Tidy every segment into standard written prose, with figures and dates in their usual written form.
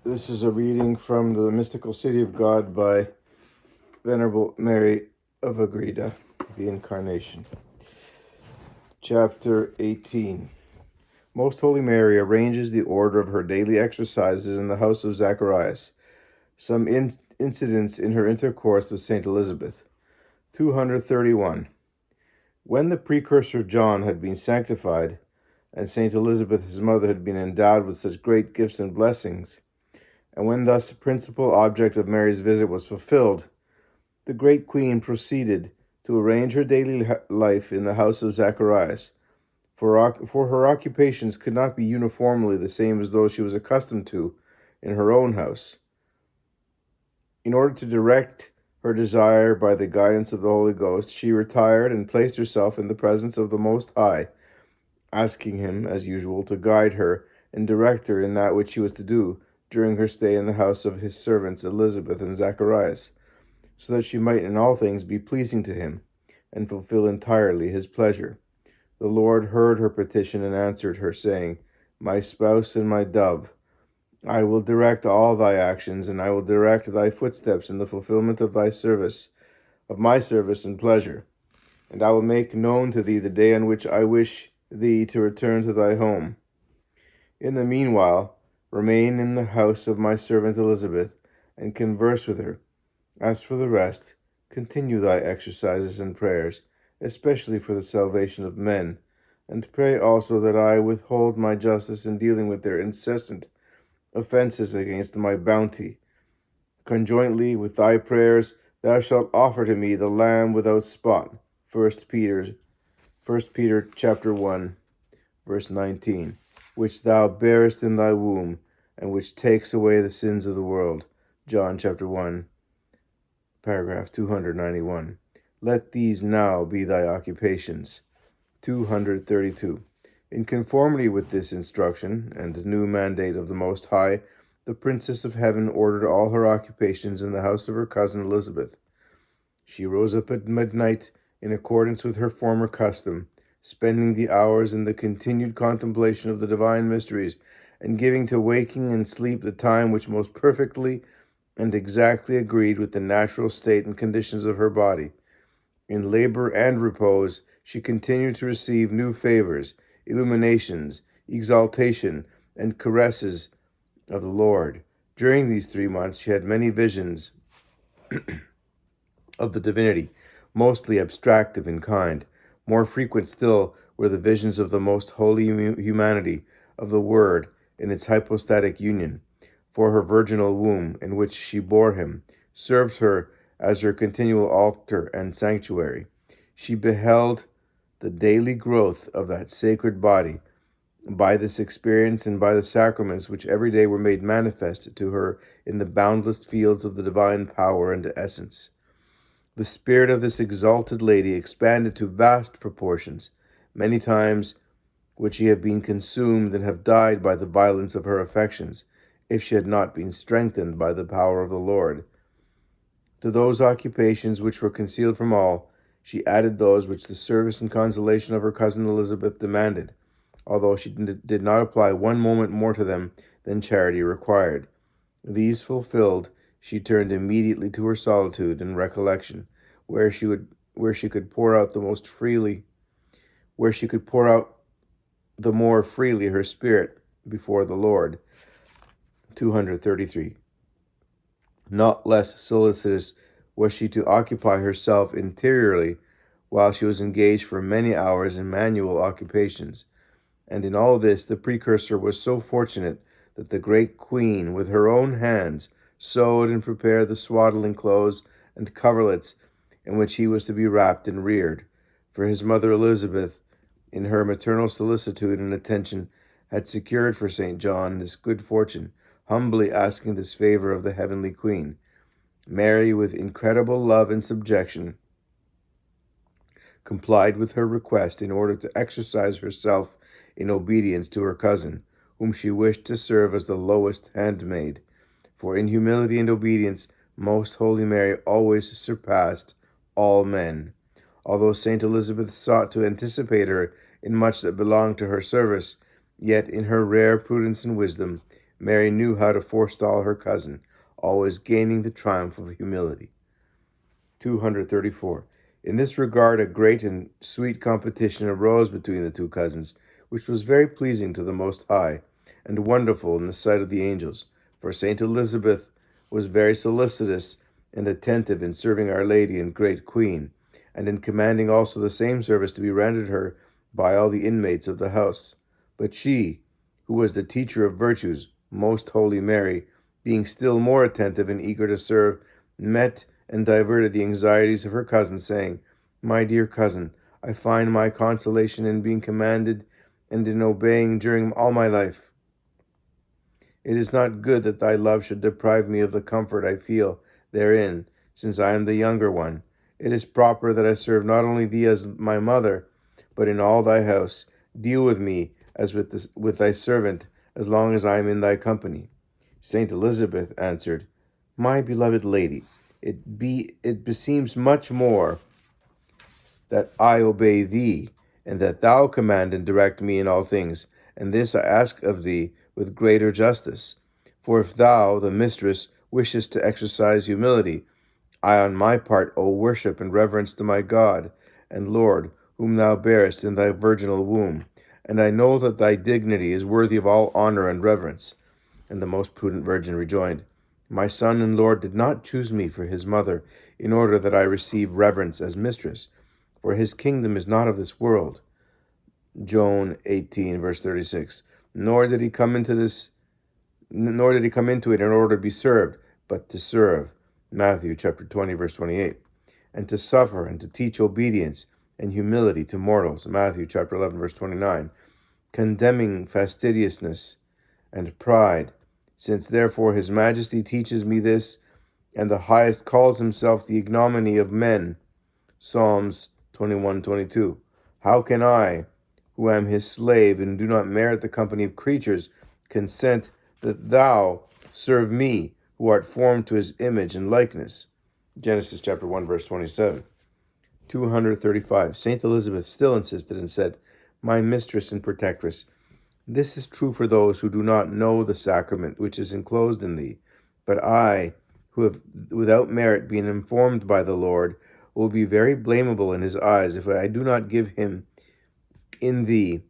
This is a reading from the Mystical City of God by Venerable Mary of Agreda, the Incarnation. Chapter 18. Most Holy Mary arranges the order of her daily exercises in the house of Zacharias. Some incidents in her intercourse with Saint Elizabeth. 231. When the precursor John had been sanctified, and Saint Elizabeth his mother had been endowed with such great gifts and blessings, and when thus the principal object of Mary's visit was fulfilled, the great queen proceeded to arrange her daily life in the house of Zacharias, for her occupations could not be uniformly the same as those she was accustomed to in her own house. In order to direct her desire by the guidance of the Holy Ghost, she retired and placed herself in the presence of the Most High, asking him, as usual, to guide her and direct her in that which she was to do during her stay in the house of his servants Elizabeth and Zacharias, so that she might in all things be pleasing to him, and fulfill entirely his pleasure. The Lord heard her petition and answered her, saying, My spouse and my dove, I will direct all thy actions, and I will direct thy footsteps in the fulfillment of thy service, of my service and pleasure. And I will make known to thee the day on which I wish thee to return to thy home. In the meanwhile, remain in the house of my servant Elizabeth, and converse with her. As for the rest, continue thy exercises and prayers, especially for the salvation of men, and pray also that I withhold my justice in dealing with their incessant offenses against my bounty. Conjointly with thy prayers, thou shalt offer to me the Lamb without spot. 1 Peter chapter 1, verse 19, which thou bearest in thy womb, and which takes away the sins of the world. John chapter 1, paragraph 291. Let these now be thy occupations. 232. In conformity with this instruction and new mandate of the Most High, the Princess of Heaven ordered all her occupations in the house of her cousin Elizabeth. She rose up at midnight in accordance with her former custom, spending the hours in the continued contemplation of the divine mysteries, and giving to waking and sleep the time which most perfectly and exactly agreed with the natural state and conditions of her body. In labor and repose, she continued to receive new favors, illuminations, exaltation, and caresses of the Lord. During these 3 months, she had many visions of the divinity, mostly abstractive in kind. More frequent still were the visions of the most holy humanity of the Word in its hypostatic union, for her virginal womb, in which she bore him, served her as her continual altar and sanctuary. She beheld the daily growth of that sacred body by this experience and by the sacraments which every day were made manifest to her in the boundless fields of the divine power and essence. The spirit of this exalted lady expanded to vast proportions. Many times would she have been consumed and have died by the violence of her affections, if she had not been strengthened by the power of the Lord. To those occupations which were concealed from all, she added those which the service and consolation of her cousin Elizabeth demanded, although she did not apply one moment more to them than charity required. These fulfilled, she turned immediately to her solitude and recollection, where she could pour out the more freely her spirit before the Lord. 233. Not less solicitous was she to occupy herself interiorly while she was engaged for many hours in manual occupations. And in all this the precursor was so fortunate that the great queen, with her own hands, sewed and prepared the swaddling clothes and coverlets in which he was to be wrapped and reared. For his mother Elizabeth, in her maternal solicitude and attention, had secured for St. John this good fortune, humbly asking this favor of the heavenly Queen. Mary, with incredible love and subjection, complied with her request in order to exercise herself in obedience to her cousin, whom she wished to serve as the lowest handmaid. For in humility and obedience, Most Holy Mary always surpassed all men. Although Saint Elizabeth sought to anticipate her in much that belonged to her service, yet in her rare prudence and wisdom, Mary knew how to forestall her cousin, always gaining the triumph of humility. 234. In this regard, a great and sweet competition arose between the two cousins, which was very pleasing to the Most High, and wonderful in the sight of the angels. For Saint Elizabeth was very solicitous and attentive in serving Our Lady and Great Queen, and in commanding also the same service to be rendered her by all the inmates of the house. But she, who was the teacher of virtues, Most Holy Mary, being still more attentive and eager to serve, met and diverted the anxieties of her cousin, saying, My dear cousin, I find my consolation in being commanded and in obeying during all my life. It is not good that thy love should deprive me of the comfort I feel therein, since I am the younger one. It is proper that I serve not only thee as my mother, but in all thy house. Deal with me as with thy servant, as long as I am in thy company. Saint Elizabeth answered, My beloved lady, it beseems much more that I obey thee, and that thou command and direct me in all things, and this I ask of thee with greater justice. For if thou, the mistress, wishest to exercise humility, I on my part owe worship and reverence to my God and Lord, whom thou bearest in thy virginal womb, and I know that thy dignity is worthy of all honor and reverence. And the most prudent virgin rejoined, My son and Lord did not choose me for his mother, in order that I receive reverence as mistress, for his kingdom is not of this world. John 18, verse 36. Nor did he come into it in order to be served, but to serve. Matthew chapter 20, verse 28. And to suffer and to teach obedience and humility to mortals. Matthew chapter 11, verse 29. Condemning fastidiousness and pride, since therefore his majesty teaches me this, and the highest calls himself the ignominy of men. Psalms 21:22. How can I, who am his slave and do not merit the company of creatures, consent that thou serve me, who art formed to his image and likeness? Genesis chapter 1, verse 27. 235. Saint Elizabeth still insisted and said, My mistress and protectress, this is true for those who do not know the sacrament which is enclosed in thee. But I, who have without merit been informed by the Lord, will be very blamable in his eyes if I do not give him in thee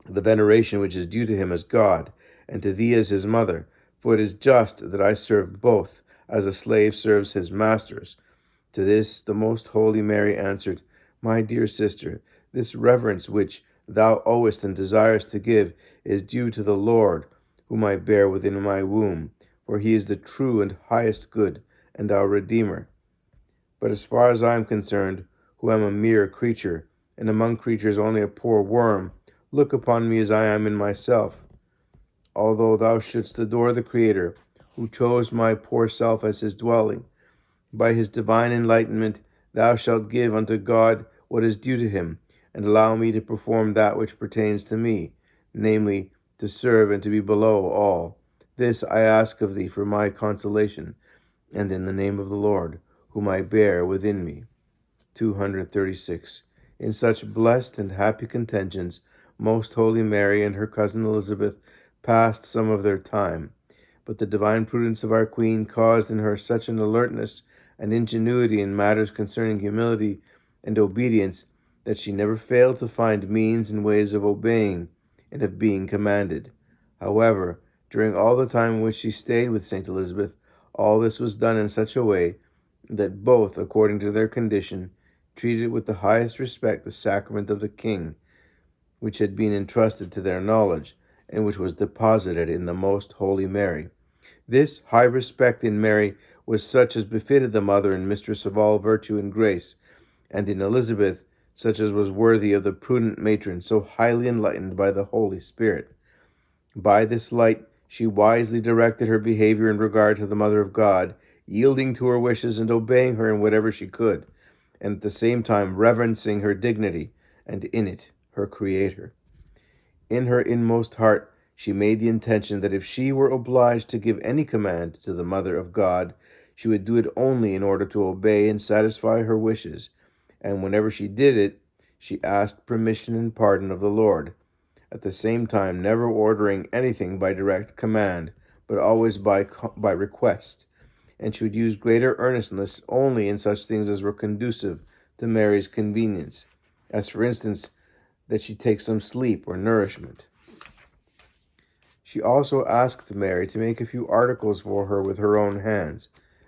the veneration which is due to him as God, and to thee as his mother. For it is just that I serve both, as a slave serves his masters. To this the most holy Mary answered, My dear sister, this reverence which thou owest and desirest to give is due to the Lord, whom I bear within my womb, for he is the true and highest good, and our Redeemer. But as far as I am concerned, who am a mere creature, and among creatures only a poor worm, look upon me as I am in myself. Although thou shouldst adore the Creator, who chose my poor self as his dwelling, by his divine enlightenment thou shalt give unto God what is due to him, and allow me to perform that which pertains to me, namely, to serve and to be below all. This I ask of thee for my consolation, and in the name of the Lord, whom I bear within me. 236. In such blessed and happy contentions, Most Holy Mary and her cousin Elizabeth passed some of their time, but the divine prudence of our Queen caused in her such an alertness and ingenuity in matters concerning humility and obedience that she never failed to find means and ways of obeying and of being commanded. However, during all the time in which she stayed with Saint Elizabeth, all this was done in such a way that both, according to their condition, treated with the highest respect the sacrament of the King, which had been entrusted to their knowledge, and which was deposited in the Most Holy Mary. This high respect in Mary was such as befitted the mother and mistress of all virtue and grace, and in Elizabeth such as was worthy of the prudent matron so highly enlightened by the Holy Spirit. By this light she wisely directed her behavior in regard to the Mother of God, yielding to her wishes and obeying her in whatever she could, and at the same time reverencing her dignity, and in it her Creator. In her inmost heart she made the intention that if she were obliged to give any command to the Mother of God, she would do it only in order to obey and satisfy her wishes, and whenever she did it, she asked permission and pardon of the Lord. at the same time never ordering anything by direct command, but always by request, and she would use greater earnestness only in such things as were conducive to Mary's convenience, as for instance, that she take some sleep or nourishment. She also asked Mary to make a few articles for her with her own hands.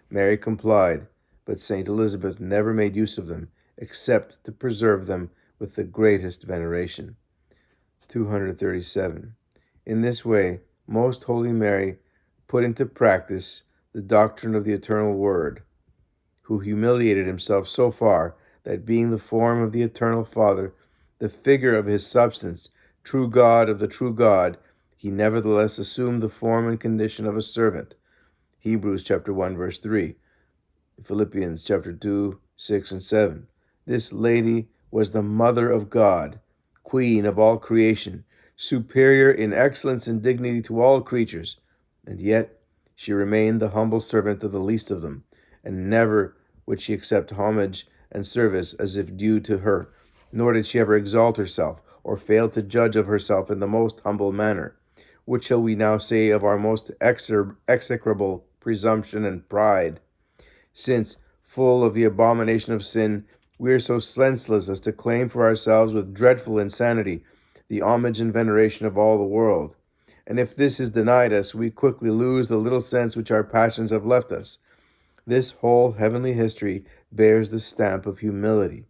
Mary complied, but Saint Elizabeth never made use of them, except to preserve them with the greatest veneration. 237. In this way, Most Holy Mary put into practice the doctrine of the Eternal Word, who humiliated himself so far that, being the form of the Eternal Father, the figure of his substance, true God of the true God, he nevertheless assumed the form and condition of a servant. Hebrews chapter 1, verse 3. Philippians chapter 2, 6, and 7. This lady was the Mother of God, Queen of all creation, superior in excellence and dignity to all creatures, and yet she remained the humble servant of the least of them, and never would she accept homage and service as if due to her, nor did she ever exalt herself, or fail to judge of herself in the most humble manner. What shall we now say of our most execrable presumption and pride? Since, full of the abomination of sin, we are so senseless as to claim for ourselves with dreadful insanity the homage and veneration of all the world. And if this is denied us, we quickly lose the little sense which our passions have left us. This whole heavenly history bears the stamp of humility,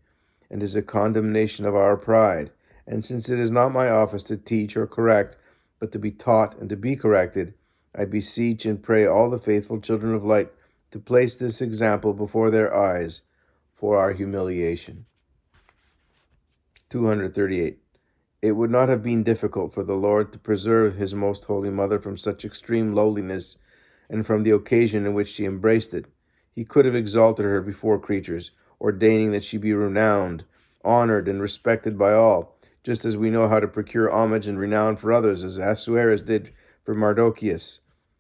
and is a condemnation of our pride. And since it is not my office to teach or correct, but to be taught and to be corrected, I beseech and pray all the faithful children of light to place this example before their eyes for our humiliation. 238. It would not have been difficult for the Lord to preserve his most holy mother from such extreme lowliness, and from the occasion in which she embraced it. He could have exalted her before creatures, ordaining that she be renowned, honored, and respected by all, just as we know how to procure homage and renown for others, as Ahasuerus did for Mardochæus.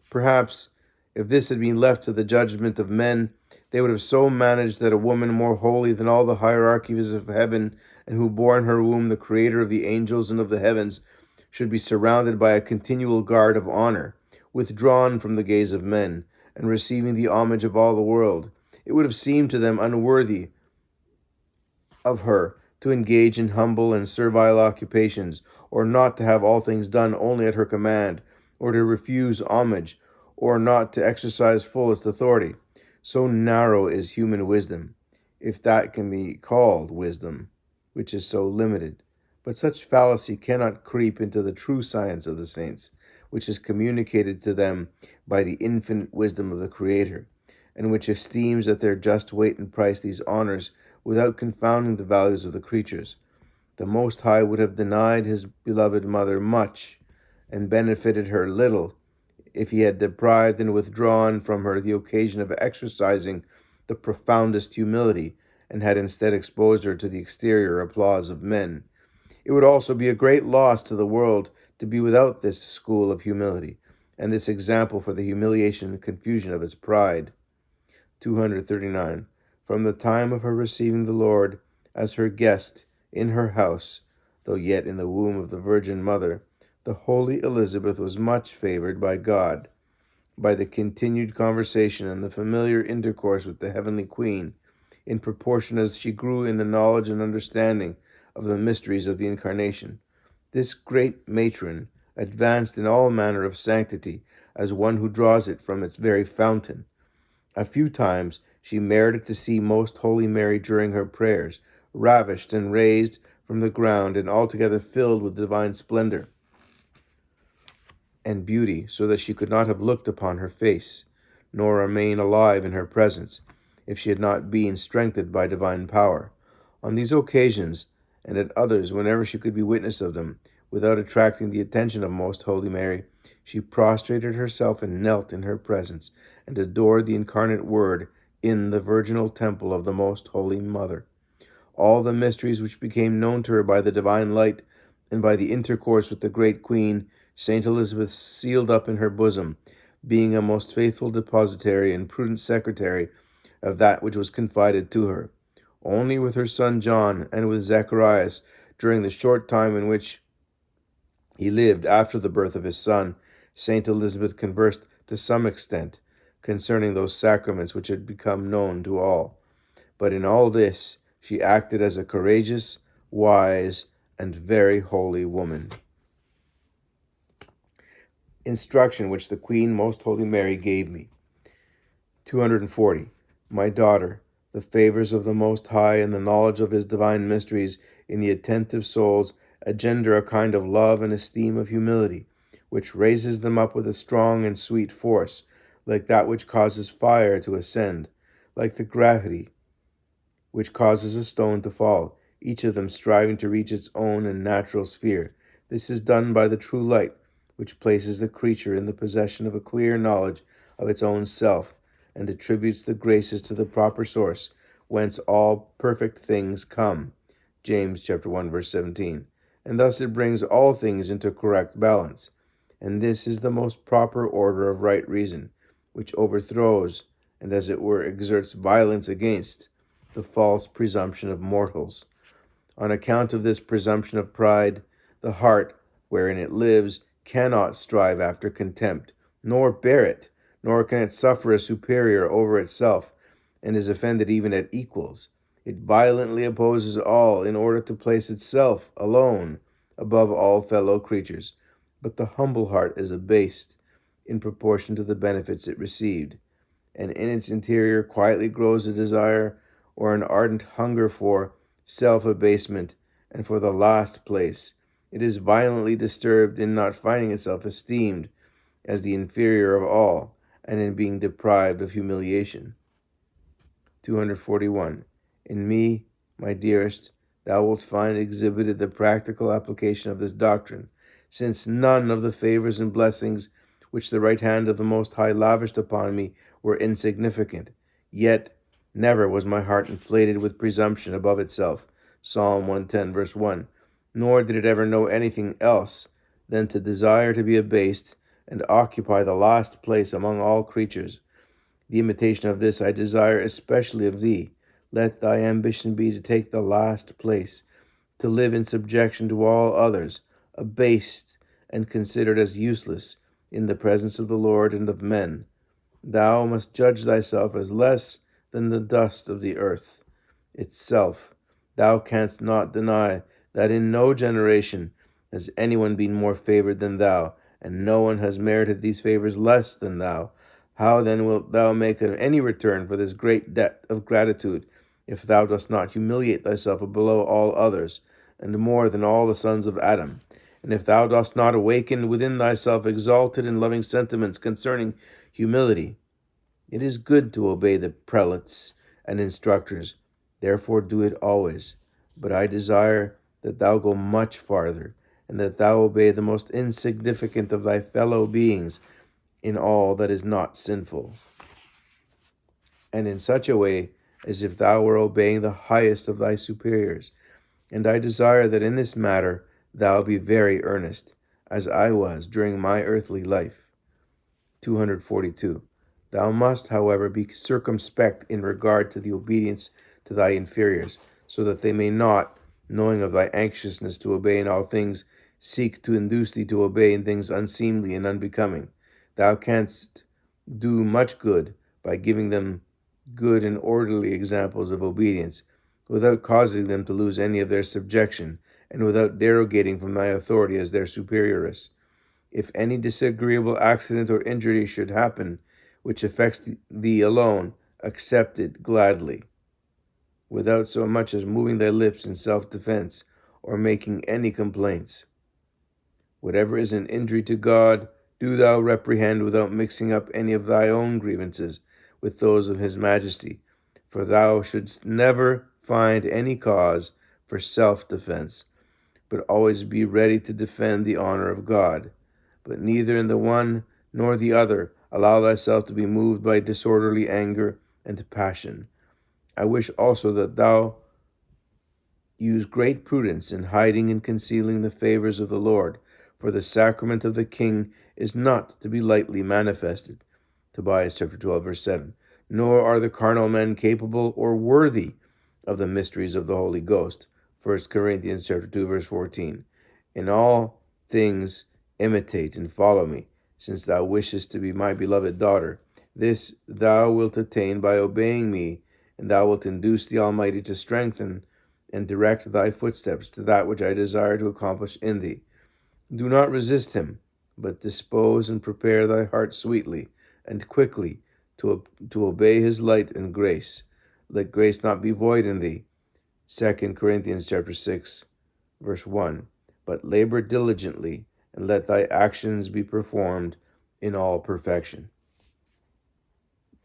Perhaps, if this had been left to the judgment of men, they would have so managed that a woman more holy than all the hierarchies of heaven, and who bore in her womb the Creator of the angels and of the heavens, should be surrounded by a continual guard of honor, withdrawn from the gaze of men, and receiving the homage of all the world. It would have seemed to them unworthy of her to engage in humble and servile occupations, or not to have all things done only at her command, or to refuse homage, or not to exercise fullest authority. So narrow is human wisdom, if that can be called wisdom, which is so limited. But such fallacy cannot creep into the true science of the saints, which is communicated to them by the infinite wisdom of the Creator, and which esteems at their just weight and price these honors without confounding the values of the creatures. The Most High would have denied his beloved mother much, and benefited her little, if he had deprived and withdrawn from her the occasion of exercising the profoundest humility, and had instead exposed her to the exterior applause of men. It would also be a great loss to the world to be without this school of humility, and this example for the humiliation and confusion of its pride. 239. From the time of her receiving the Lord as her guest in her house, though yet in the womb of the Virgin Mother, the holy Elizabeth was much favored by God, by the continued conversation and the familiar intercourse with the heavenly Queen, in proportion as she grew in the knowledge and understanding of the mysteries of the Incarnation. This great matron advanced in all manner of sanctity, as one who draws it from its very fountain. A few times she merited to see Most Holy Mary during her prayers, ravished and raised from the ground and altogether filled with divine splendor and beauty, so that she could not have looked upon her face, nor remain alive in her presence, if she had not been strengthened by divine power. On these occasions, and at others whenever she could be witness of them, without attracting the attention of Most Holy Mary, she prostrated herself and knelt in her presence, and adored the incarnate Word in the virginal temple of the Most Holy Mother. All the mysteries which became known to her by the divine light, and by the intercourse with the great Queen, Saint Elizabeth sealed up in her bosom, being a most faithful depositary and prudent secretary of that which was confided to her. Only with her son John and with Zacharias, during the short time in which He lived after the birth of his son. Saint Elizabeth conversed to some extent concerning those sacraments which had become known to all. But in all this she acted as a courageous, wise, and very holy woman. Instruction which the Queen, Most Holy Mary, gave me. 240. My daughter, the favors of the Most High and the knowledge of his divine mysteries in the attentive souls engender a kind of love and esteem of humility, which raises them up with a strong and sweet force, like that which causes fire to ascend, like the gravity which causes a stone to fall, each of them striving to reach its own and natural sphere. This is done by the true light, which places the creature in the possession of a clear knowledge of its own self, and attributes the graces to the proper source, whence all perfect things come. James chapter 1, verse 17. And thus it brings all things into correct balance. And this is the most proper order of right reason, which overthrows, and as it were exerts violence against, the false presumption of mortals. On account of this presumption of pride, the heart, wherein it lives, cannot strive after contempt, nor bear it, nor can it suffer a superior over itself, and is offended even at equals. It violently opposes all in order to place itself alone above all fellow creatures. But the humble heart is abased in proportion to the benefits it received, and in its interior quietly grows a desire or an ardent hunger for self-abasement and for the last place. It is violently disturbed in not finding itself esteemed as the inferior of all, and in being deprived of humiliation. 241. In me, my dearest, thou wilt find exhibited the practical application of this doctrine, since none of the favors and blessings which the right hand of the Most High lavished upon me were insignificant. Yet never was my heart inflated with presumption above itself. Psalm 110, verse 1. Nor did it ever know anything else than to desire to be abased and occupy the last place among all creatures. The imitation of this I desire especially of thee. Let thy ambition be to take the last place, to live in subjection to all others, abased and considered as useless in the presence of the Lord and of men. Thou must judge thyself as less than the dust of the earth itself. Thou canst not deny that in no generation has anyone been more favored than thou, and no one has merited these favors less than thou. How then wilt thou make any return for this great debt of gratitude, if thou dost not humiliate thyself below all others, and more than all the sons of Adam? And if thou dost not awaken within thyself exalted and loving sentiments concerning humility? It is good to obey the prelates and instructors, therefore do it always. But I desire that thou go much farther, and that thou obey the most insignificant of thy fellow beings in all that is not sinful, and in such a way as if thou were obeying the highest of thy superiors. And I desire that in this matter thou be very earnest, as I was during my earthly life. 242. Thou must, however, be circumspect in regard to the obedience to thy inferiors, so that they may not, knowing of thy anxiousness to obey in all things, seek to induce thee to obey in things unseemly and unbecoming. Thou canst do much good by giving them good and orderly examples of obedience, without causing them to lose any of their subjection, and without derogating from thy authority as their superioress. If any disagreeable accident or injury should happen, which affects thee alone, accept it gladly, without so much as moving thy lips in self-defense, or making any complaints. Whatever is an injury to God, do thou reprehend without mixing up any of thy own grievances with those of his majesty, for thou shouldst never find any cause for self-defense, but always be ready to defend the honor of God. But neither in the one nor the other allow thyself to be moved by disorderly anger and passion. I wish also that thou use great prudence in hiding and concealing the favors of the Lord, for the sacrament of the King is not to be lightly manifested. Tobias chapter 12, verse 7. Nor are the carnal men capable or worthy of the mysteries of the Holy Ghost. 1 Corinthians chapter 2, verse 14. In all things imitate and follow me, since thou wishest to be my beloved daughter. This thou wilt attain by obeying me, and thou wilt induce the Almighty to strengthen and direct thy footsteps to that which I desire to accomplish in thee. Do not resist him, but dispose and prepare thy heart sweetly and quickly to obey his light and grace. Let grace not be void in thee. 2 Corinthians chapter 6, verse 1. But labor diligently, and let thy actions be performed in all perfection.